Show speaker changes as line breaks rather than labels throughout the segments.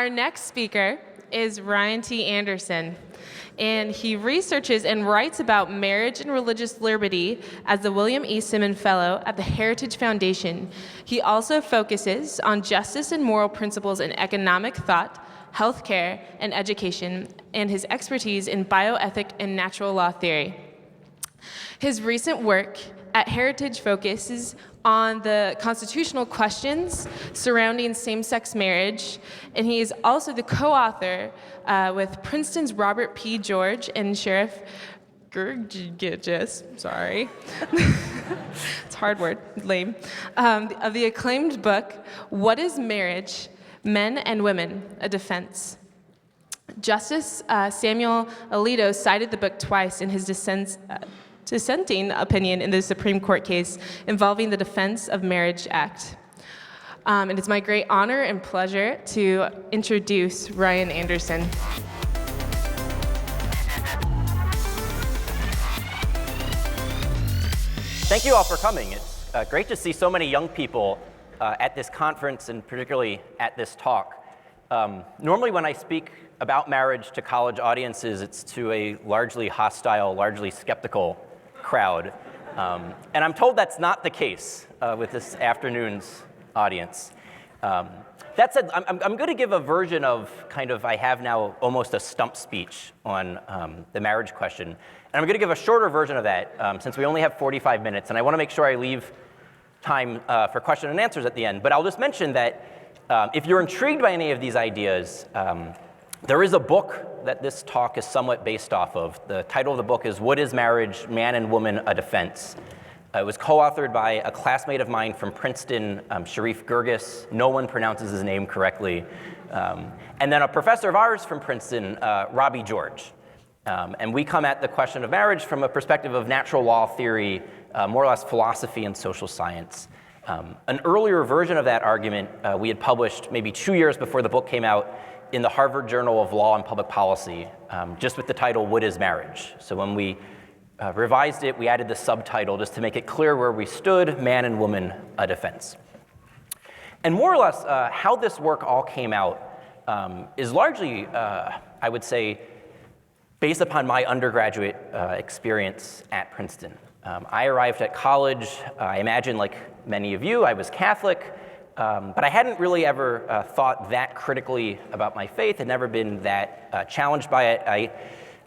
Our next speaker is Ryan T. Anderson, and he researches and writes about marriage and religious liberty as the William E. Simon Fellow at the Heritage Foundation. He also focuses on justice and moral principles in economic thought, healthcare, and education, and his expertise in bioethic and natural law theory. His recent work at Heritage focuses on the constitutional questions surrounding same-sex marriage, and he is also the co-author with Princeton's Robert P. George and Sheriff Gurgis, sorry, it's a hard word, lame, of the acclaimed book, What is Marriage? Men and Women, a Defense. Justice Samuel Alito cited the book twice in his dissenting opinion in the Supreme Court case involving the Defense of Marriage Act. And it's my great honor and pleasure to introduce Ryan Anderson.
Thank you all for coming. It's great to see so many young people at this conference and particularly at this talk. Normally when I speak about marriage to college audiences, it's to a largely hostile, largely skeptical crowd. And I'm told that's not the case with this afternoon's audience. That said, I'm going to give a version of I have now almost a stump speech on the marriage question. And I'm going to give a shorter version of that since we only have 45 minutes. And I want to make sure I leave time for question and answers at the end. But I'll just mention that if you're intrigued by any of these ideas, there is a book that this talk is somewhat based off of. The title of the book is What is Marriage? Man and Woman, a Defense. It was co-authored by a classmate of mine from Princeton, Sharif Gurgis. No one pronounces his name correctly. And then a professor of ours from Princeton, Robbie George. And we come at the question of marriage from a perspective of natural law theory, more or less philosophy and social science. An earlier version of that argument we had published maybe 2 years before the book came out in the Harvard Journal of Law and Public Policy, just with the title, What is Marriage? So when we revised it, we added the subtitle just to make it clear where we stood, Man and Woman, a Defense. And more or less, how this work all came out is largely, I would say, based upon my undergraduate experience at Princeton. I arrived at college, I imagine like many of you, I was Catholic, but I hadn't really ever thought that critically about my faith, had never been that challenged by it.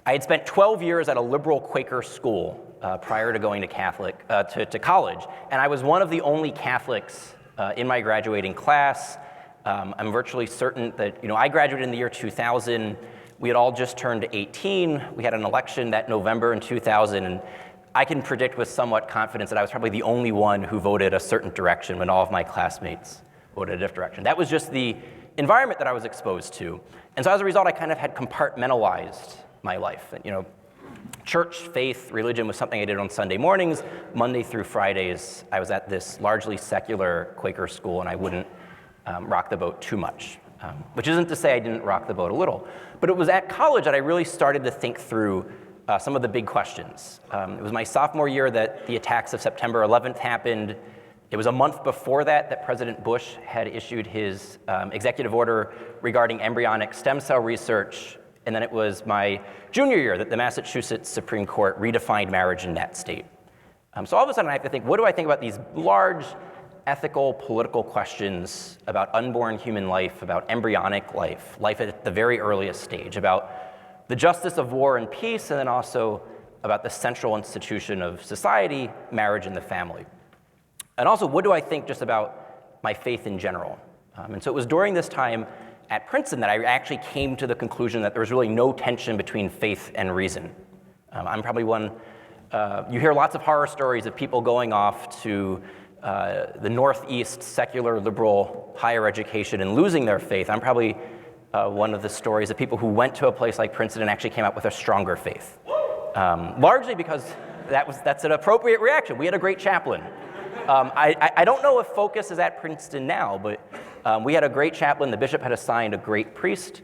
I had spent 12 years at a liberal Quaker school prior to going to college, and I was one of the only Catholics in my graduating class. I'm virtually certain that, I graduated in the year 2000. We had all just turned 18. We had an election that November in 2000, and I can predict with somewhat confidence that I was probably the only one who voted a certain direction when all of my classmates voted a different direction. That was just the environment that I was exposed to. And so as a result, I kind of had compartmentalized my life. Church, faith, religion was something I did on Sunday mornings. Monday through Fridays, I was at this largely secular Quaker school, and I wouldn't rock the boat too much. Which isn't to say I didn't rock the boat a little. But it was at college that I really started to think through some of the big questions. It was my sophomore year that the attacks of September 11th happened. It was a month before that President Bush had issued his executive order regarding embryonic stem cell research. And then it was my junior year that the Massachusetts Supreme Court redefined marriage in that state. So all of a sudden I have to think, what do I think about these large ethical, political questions about unborn human life, about embryonic life, life at the very earliest stage, about the justice of war and peace, and then also about the central institution of society, marriage and the family. And also, what do I think just about my faith in general? And so it was during this time at Princeton that I actually came to the conclusion that there was really no tension between faith and reason. I'm probably one, you hear lots of horror stories of people going off to the Northeast secular liberal higher education and losing their faith. I'm probably one of the stories of people who went to a place like Princeton and actually came out with a stronger faith. Largely because that's an appropriate reaction. We had a great chaplain. I don't know if focus is at Princeton now, but we had a great chaplain. The bishop had assigned a great priest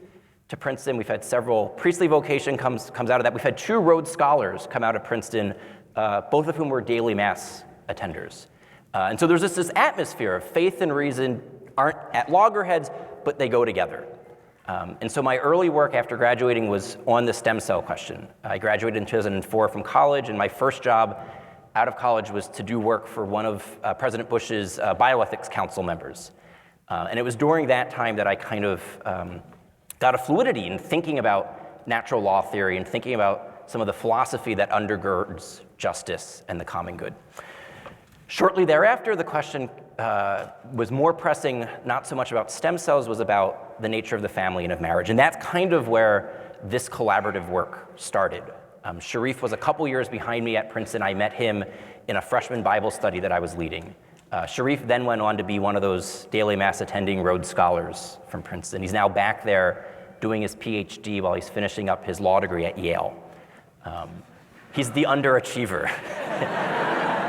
to Princeton. We've had several priestly vocation comes out of that. We've had 2 Rhodes Scholars come out of Princeton, both of whom were daily mass attenders. And so there's this atmosphere of faith and reason aren't at loggerheads, but they go together. And so my early work after graduating was on the stem cell question. I graduated in 2004 from college, and my first job out of college was to do work for one of President Bush's bioethics council members. And it was during that time that I kind of got a fluidity in thinking about natural law theory and thinking about some of the philosophy that undergirds justice and the common good. Shortly thereafter, the question was more pressing, not so much about stem cells, was about the nature of the family and of marriage. And that's kind of where this collaborative work started. Sharif was a couple years behind me at Princeton. I met him in a freshman Bible study that I was leading. Sharif then went on to be one of those daily mass attending Rhodes Scholars from Princeton. He's now back there doing his PhD while he's finishing up his law degree at Yale. He's the underachiever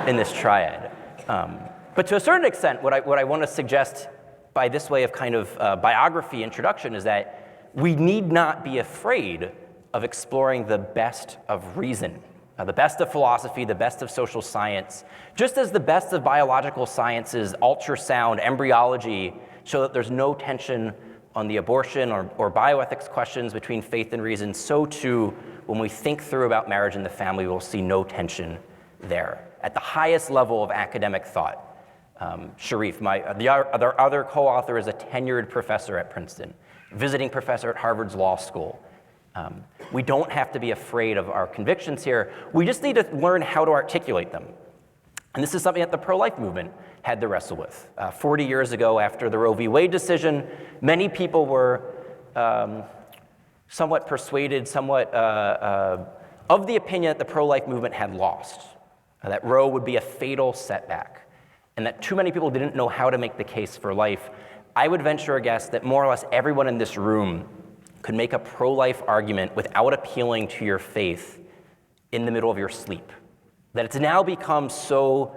in this triad. But to a certain extent, what I want to suggest by this way of kind of biography introduction is that we need not be afraid of exploring the best of reason, the best of philosophy, the best of social science, just as the best of biological sciences, ultrasound, embryology, show that there's no tension on the abortion or bioethics questions between faith and reason, so too, when we think through about marriage and the family, we'll see no tension there. At the highest level of academic thought, Sharif, the other co-author, is a tenured professor at Princeton, visiting professor at Harvard's law school. We don't have to be afraid of our convictions here. We just need to learn how to articulate them. And this is something that the pro-life movement had to wrestle with. 40 years ago, after the Roe v. Wade decision, many people were somewhat persuaded, of the opinion that the pro-life movement had lost, that Roe would be a fatal setback, and that too many people didn't know how to make the case for life. I would venture a guess that more or less everyone in this room could make a pro-life argument without appealing to your faith in the middle of your sleep. That it's now become so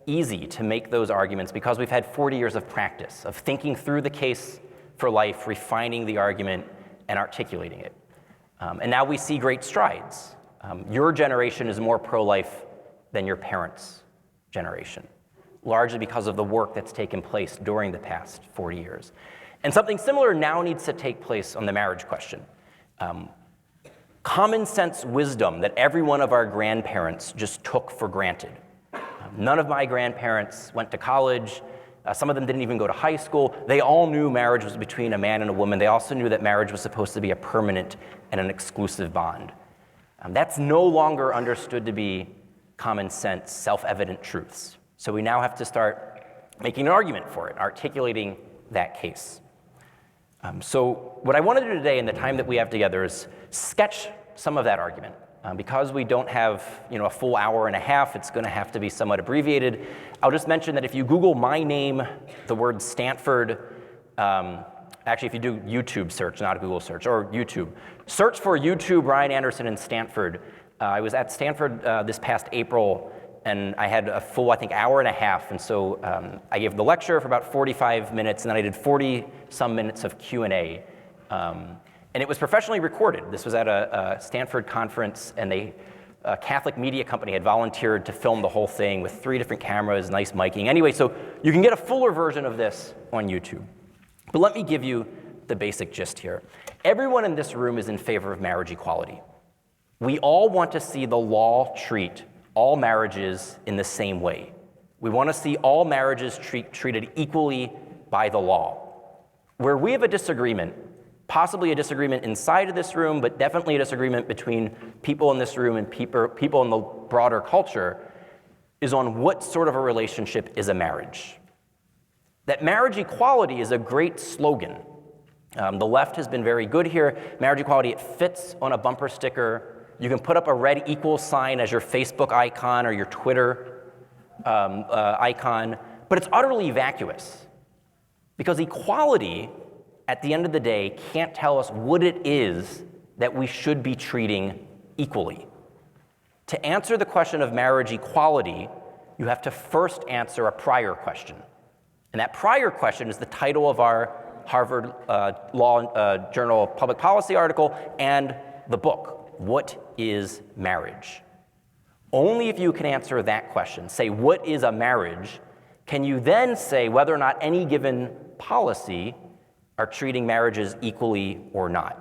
easy to make those arguments because we've had 40 years of practice, of thinking through the case for life, refining the argument, and articulating it. And now we see great strides. Your generation is more pro-life than your parents' generation, largely because of the work that's taken place during the past 40 years. And something similar now needs to take place on the marriage question. Common sense wisdom that every one of our grandparents just took for granted. None of my grandparents went to college. Some of them didn't even go to high school. They all knew marriage was between a man and a woman. They also knew that marriage was supposed to be a permanent and an exclusive bond. That's no longer understood to be common sense, self-evident truths. So we now have to start making an argument for it, articulating that case. So what I want to do today in the time that we have together is sketch some of that argument. Because we don't have a full hour and a half, it's going to have to be somewhat abbreviated. I'll just mention that if you Google my name, the word Stanford, actually if you do YouTube search, not a Google search, or YouTube, search for YouTube Ryan Anderson in Stanford. I was at Stanford this past April, and I had a full, I think, hour and a half, and so I gave the lecture for about 45 minutes, and then I did 40-some minutes of Q&A. And it was professionally recorded. This was at a Stanford conference, and a Catholic media company had volunteered to film the whole thing with 3 different cameras, nice miking. Anyway, so you can get a fuller version of this on YouTube. But let me give you the basic gist here. Everyone in this room is in favor of marriage equality. We all want to see the law treat all marriages in the same way. We want to see all marriages treated equally by the law. Where we have a disagreement, possibly a disagreement inside of this room, but definitely a disagreement between people in this room and people in the broader culture, is on what sort of a relationship is a marriage. That marriage equality is a great slogan. The left has been very good here. Marriage equality, it fits on a bumper sticker. You can put up a red equal sign as your Facebook icon or your Twitter icon, but it's utterly vacuous. Because equality, at the end of the day, can't tell us what it is that we should be treating equally. To answer the question of marriage equality, you have to first answer a prior question. And that prior question is the title of our Harvard Law Journal Public Policy article and the book. What is marriage? Only if you can answer that question, say, what is a marriage, can you then say whether or not any given policy are treating marriages equally or not?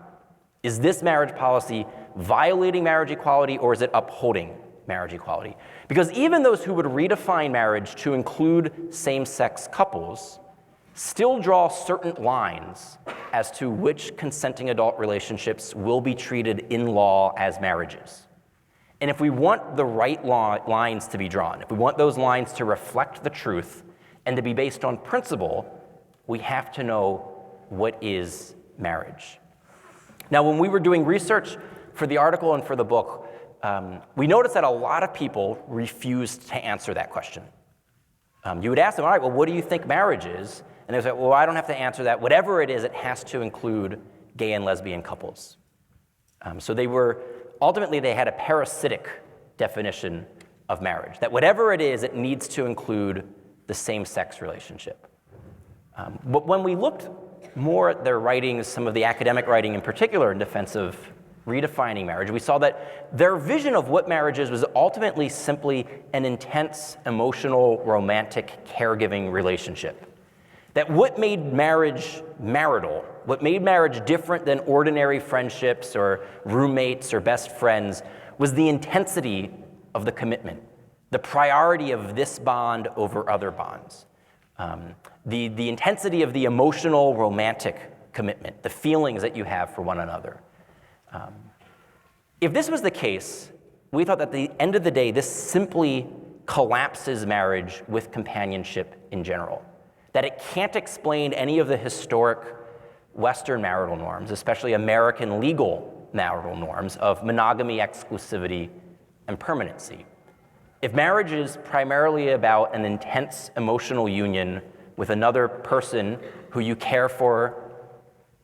Is this marriage policy violating marriage equality, or is it upholding marriage equality? Because even those who would redefine marriage to include same-sex couples still draw certain lines as to which consenting adult relationships will be treated in law as marriages. And if we want the right lines to be drawn, if we want those lines to reflect the truth and to be based on principle, we have to know what is marriage. Now, when we were doing research for the article and for the book, we noticed that a lot of people refused to answer that question. You would ask them, all right, well, what do you think marriage is? And they would say, well, I don't have to answer that. Whatever it is, it has to include gay and lesbian couples. So ultimately they had a parasitic definition of marriage, that whatever it is, it needs to include the same-sex relationship. But when we looked more at their writings, some of the academic writing in particular in defense of redefining marriage, we saw that their vision of what marriage is was ultimately simply an intense, emotional, romantic, caregiving relationship. That what made marriage marital, what made marriage different than ordinary friendships or roommates or best friends, was the intensity of the commitment, the priority of this bond over other bonds, the intensity of the emotional, romantic commitment, the feelings that you have for one another. If this was the case, we thought that at the end of the day, this simply collapses marriage with companionship in general. That it can't explain any of the historic Western marital norms, especially American legal marital norms of monogamy, exclusivity, and permanency. If marriage is primarily about an intense emotional union with another person who you care for,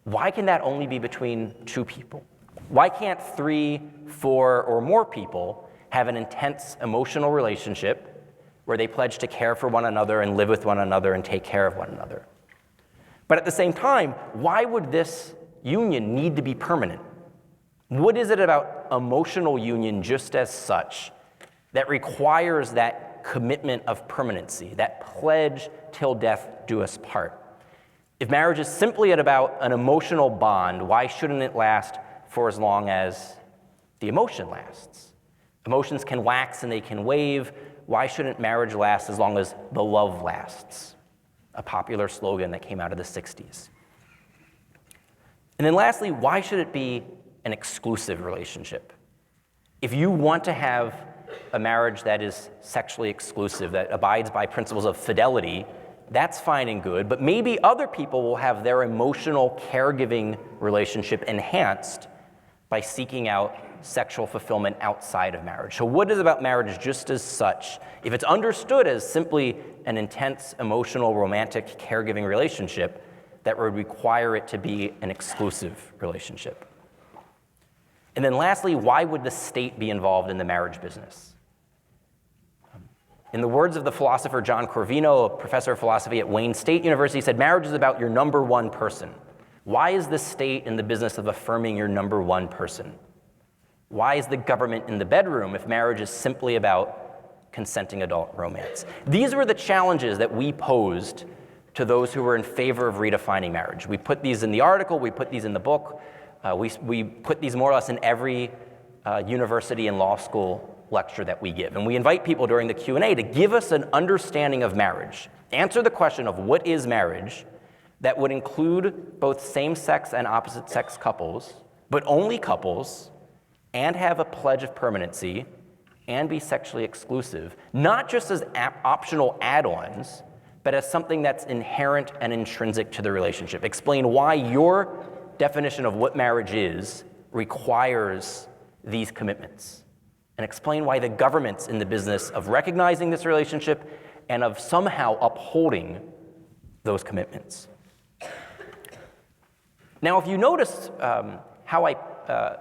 why can that only be between two people? Why can't 3, 4, or more people have an intense emotional relationship where they pledge to care for one another and live with one another and take care of one another? But at the same time, why would this union need to be permanent? What is it about emotional union just as such that requires that commitment of permanency, that pledge till death do us part? If marriage is simply about an emotional bond, why shouldn't it last for as long as the emotion lasts? Emotions can wax and they can wave. Why shouldn't marriage last as long as the love lasts? A popular slogan that came out of the 60s. And then lastly, why should it be an exclusive relationship? If you want to have a marriage that is sexually exclusive, that abides by principles of fidelity, that's fine and good, but maybe other people will have their emotional caregiving relationship enhanced by seeking out sexual fulfillment outside of marriage. So what is about marriage just as such, if it's understood as simply an intense, emotional, romantic, caregiving relationship, that would require it to be an exclusive relationship? And then lastly, why would the state be involved in the marriage business? In the words of the philosopher John Corvino, a professor of philosophy at Wayne State University, said, marriage is about your number one person. Why is the state in the business of affirming your number one person? Why is the government in the bedroom if marriage is simply about consenting adult romance? These were the challenges that we posed to those who were in favor of redefining marriage. We put these in the article, we put these in the book, we put these more or less in every university and law school lecture that we give. And we invite people during the Q&A to give us an understanding of marriage, answer the question of what is marriage, that would include both same-sex and opposite-sex couples, but only couples, and have a pledge of permanency, and be sexually exclusive, not just as optional add-ons, but as something that's inherent and intrinsic to the relationship. Explain why your definition of what marriage is requires these commitments. And explain why the government's in the business of recognizing this relationship and of somehow upholding those commitments. Now, if you noticed how I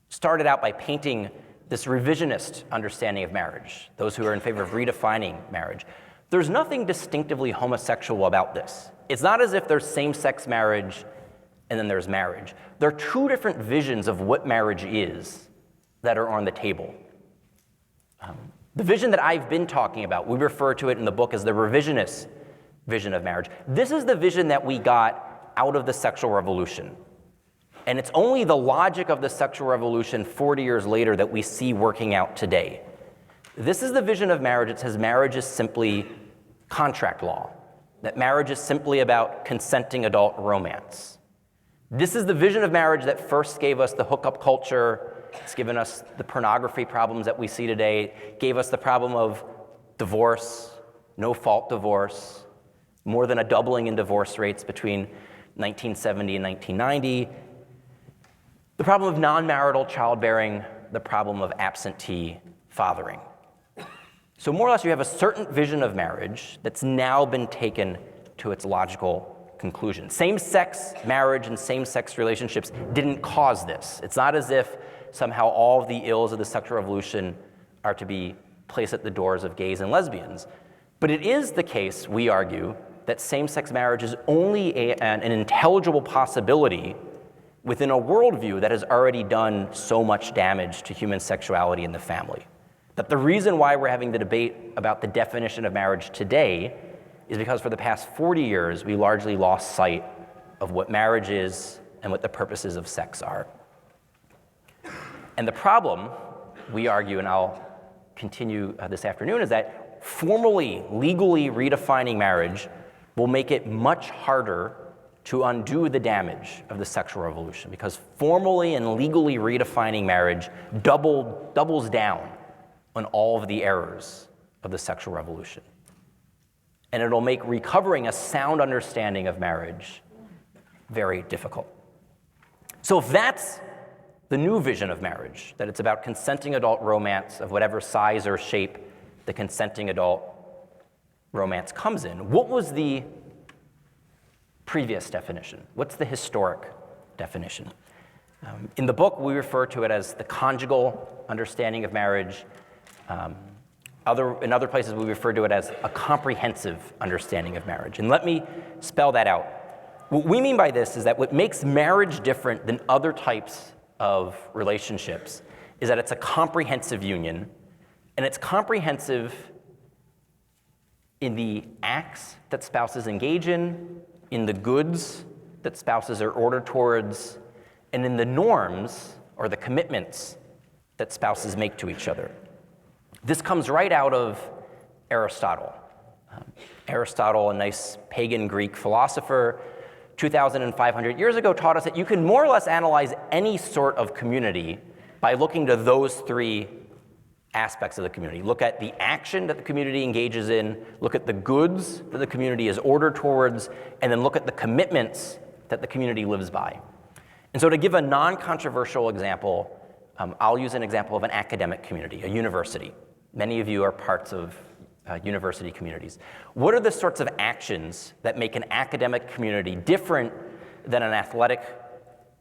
started out by painting this revisionist understanding of marriage, those who are in favor of redefining marriage, there's nothing distinctively homosexual about this. It's not as if there's same-sex marriage and then there's marriage. There are two different visions of what marriage is that are on the table. The vision that I've been talking about, we refer to it in the book as the revisionist vision of marriage. This is the vision that we got out of the sexual revolution. And it's only the logic of the sexual revolution 40 years later that we see working out today. This is the vision of marriage. It says marriage is simply contract law, that marriage is simply about consenting adult romance. This is the vision of marriage that first gave us the hookup culture. It's given us the pornography problems that we see today, gave us the problem of divorce, no-fault divorce, more than a doubling in divorce rates between 1970 and 1990, the problem of non-marital childbearing, the problem of absentee fathering. So more or less, you have a certain vision of marriage that's now been taken to its logical conclusion. Same-sex marriage and same-sex relationships didn't cause this. It's not as if somehow all of the ills of the sexual revolution are to be placed at the doors of gays and lesbians. But it is the case, we argue, that same-sex marriage is only an intelligible possibility within a worldview that has already done so much damage to human sexuality and the family. That the reason why we're having the debate about the definition of marriage today is because for the past 40 years, we largely lost sight of what marriage is and what the purposes of sex are. And the problem, we argue, and I'll continue this afternoon, is that formally, legally redefining marriage will make it much harder to undo the damage of the sexual revolution, because formally and legally redefining marriage doubles down on all of the errors of the sexual revolution. And it'll make recovering a sound understanding of marriage very difficult. So if that's the new vision of marriage, that it's about consenting adult romance of whatever size or shape the consenting adult romance comes in, what was the previous definition? What's the historic definition? In the book, we refer to it as the conjugal understanding of marriage. In other places, we refer to it as a comprehensive understanding of marriage. And let me spell that out. What we mean by this is that what makes marriage different than other types of relationships is that it's a comprehensive union, and it's comprehensive in the acts that spouses engage in the goods that spouses are ordered towards, and in the norms or the commitments that spouses make to each other. This comes right out of Aristotle. Aristotle, a nice pagan Greek philosopher, 2,500 years ago taught us that you can more or less analyze any sort of community by looking to those three aspects of the community. Look at the action that the community engages in, look at the goods that the community is ordered towards, and then look at the commitments that the community lives by. And so to give a non-controversial example, I'll use an example of an academic community, a university. Many of you are parts of university communities. What are the sorts of actions that make an academic community different than an athletic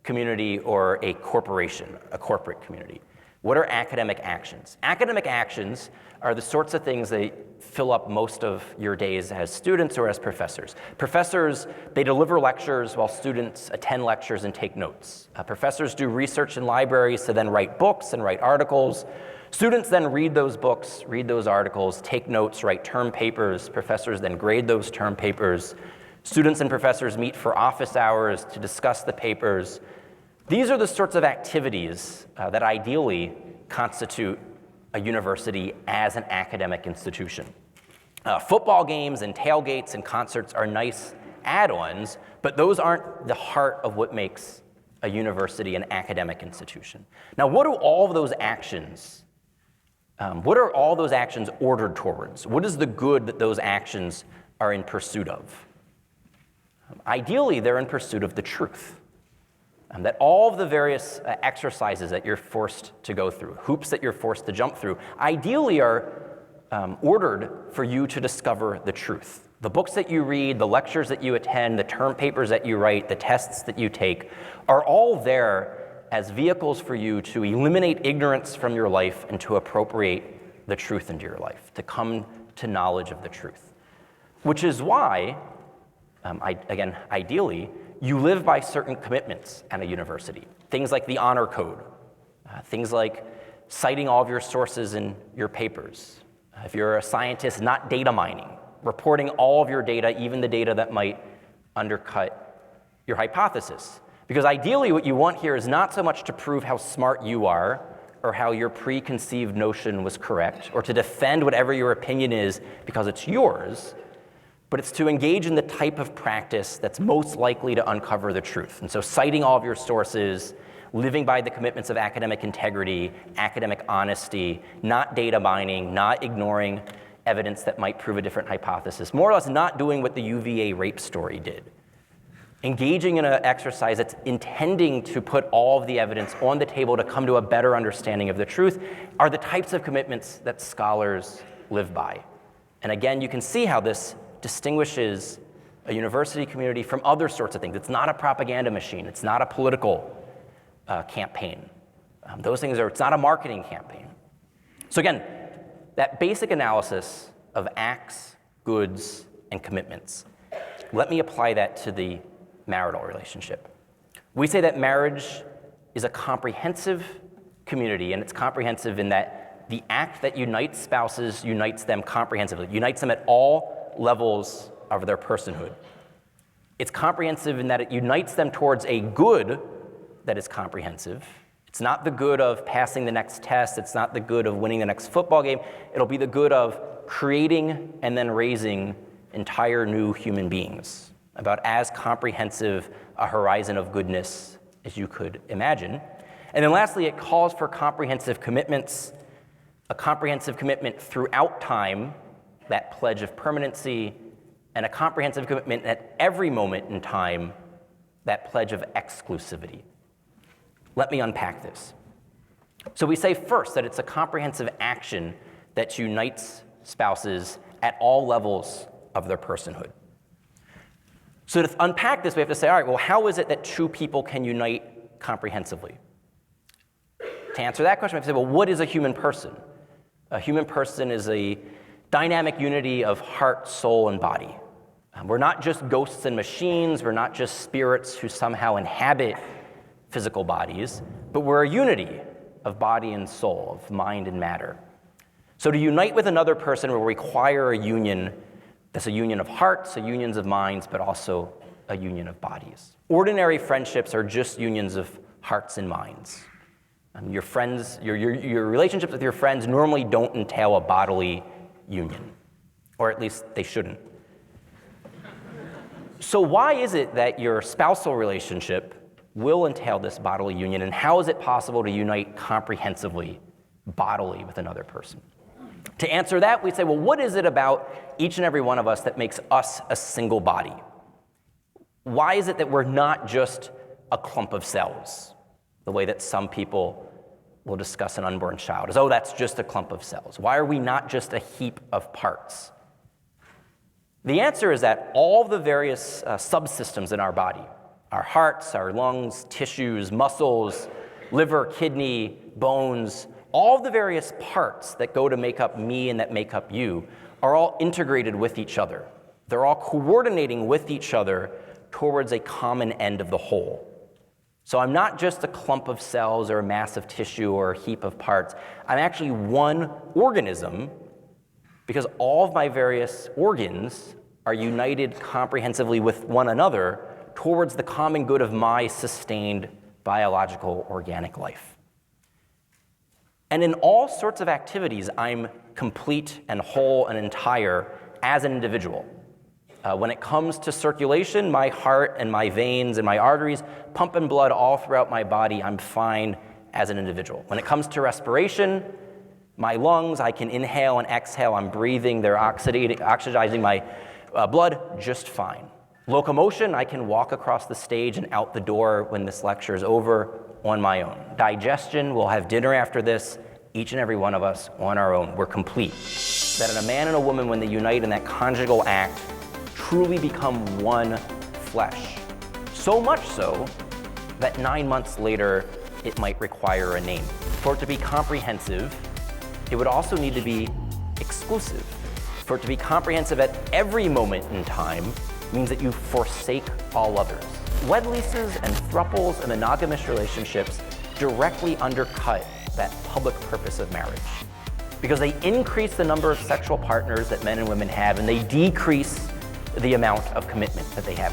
community or a corporation, a corporate community? What are academic actions? Academic actions are the sorts of things that fill up most of your days as students or as professors. Professors, they deliver lectures while students attend lectures and take notes. Professors do research in libraries to then write books and write articles. Students then read those books, read those articles, take notes, write term papers. Professors then grade those term papers. Students and professors meet for office hours to discuss the papers. These are the sorts of activities that ideally constitute a university as an academic institution. Football games and tailgates and concerts are nice add-ons, but those aren't the heart of what makes a university an academic institution. Now, what are all of those actions ordered towards? What is the good that those actions are in pursuit of? Ideally, they're in pursuit of the truth. That all of the various exercises that you're forced to go through, hoops that you're forced to jump through, ideally are ordered for you to discover the truth. The books that you read, the lectures that you attend, the term papers that you write, the tests that you take are all there as vehicles for you to eliminate ignorance from your life and to appropriate the truth into your life, to come to knowledge of the truth. Which is why, ideally, you live by certain commitments at a university. Things like the honor code, things like citing all of your sources in your papers. If you're a scientist, not data mining, reporting all of your data, even the data that might undercut your hypothesis. Because ideally what you want here is not so much to prove how smart you are or how your preconceived notion was correct or to defend whatever your opinion is because it's yours, but it's to engage in the type of practice that's most likely to uncover the truth. And so citing all of your sources, living by the commitments of academic integrity, academic honesty, not data mining, not ignoring evidence that might prove a different hypothesis, more or less not doing what the UVA rape story did. Engaging in an exercise that's intending to put all of the evidence on the table to come to a better understanding of the truth are the types of commitments that scholars live by. And again, you can see how this distinguishes a university community from other sorts of things. It's not a propaganda machine. It's not a political campaign. It's not a marketing campaign. So again, that basic analysis of acts, goods, and commitments, let me apply that to the marital relationship. We say that marriage is a comprehensive community, and it's comprehensive in that the act that unites spouses unites them comprehensively, unites them at all levels of their personhood. It's comprehensive in that it unites them towards a good that is comprehensive. It's not the good of passing the next test. It's not the good of winning the next football game. It'll be the good of creating and then raising entire new human beings, about as comprehensive a horizon of goodness as you could imagine. And then lastly, it calls for comprehensive commitments, a comprehensive commitment throughout time, that pledge of permanency, and a comprehensive commitment at every moment in time, that pledge of exclusivity. Let me unpack this. So we say first that it's a comprehensive action that unites spouses at all levels of their personhood. So to unpack this, we have to say, all right, well, how is it that two people can unite comprehensively? To answer that question, we have to say, well, what is a human person? A human person is a dynamic unity of heart, soul, and body. We're not just ghosts and machines. We're not just spirits who somehow inhabit physical bodies, but we're a unity of body and soul, of mind and matter. So to unite with another person will require a union that's a union of hearts, a union of minds, but also a union of bodies. Ordinary friendships are just unions of hearts and minds. Your friends, your relationships with your friends normally don't entail a bodily union, or at least they shouldn't. So why is it that your spousal relationship will entail this bodily union, and how is it possible to unite comprehensively, bodily with another person? To answer that, we say, well, what is it about each and every one of us that makes us a single body? Why is it that we're not just a clump of cells, the way that some people will discuss an unborn child, as, oh, that's just a clump of cells? Why are we not just a heap of parts? The answer is that all the various subsystems in our body, our hearts, our lungs, tissues, muscles, liver, kidney, bones, all the various parts that go to make up me and that make up you are all integrated with each other. They're all coordinating with each other towards a common end of the whole. So I'm not just a clump of cells or a mass of tissue or a heap of parts. I'm actually one organism because all of my various organs are united comprehensively with one another towards the common good of my sustained biological organic life. And in all sorts of activities, I'm complete and whole and entire as an individual. When it comes to circulation, my heart and my veins and my arteries pumping blood all throughout my body, I'm fine as an individual. When it comes to respiration, my lungs, I can inhale and exhale, I'm breathing, they're oxidizing my blood just fine. Locomotion, I can walk across the stage and out the door when this lecture is over on my own. Digestion, we'll have dinner after this, each and every one of us on our own. We're complete. That in a man and a woman, when they unite in that conjugal act, truly become one flesh. So much so that 9 months later, it might require a name. For it to be comprehensive, it would also need to be exclusive. For it to be comprehensive at every moment in time means that you forsake all others. Wed leases and thruples and monogamous relationships directly undercut that public purpose of marriage because they increase the number of sexual partners that men and women have, and they decrease the amount of commitment that they have.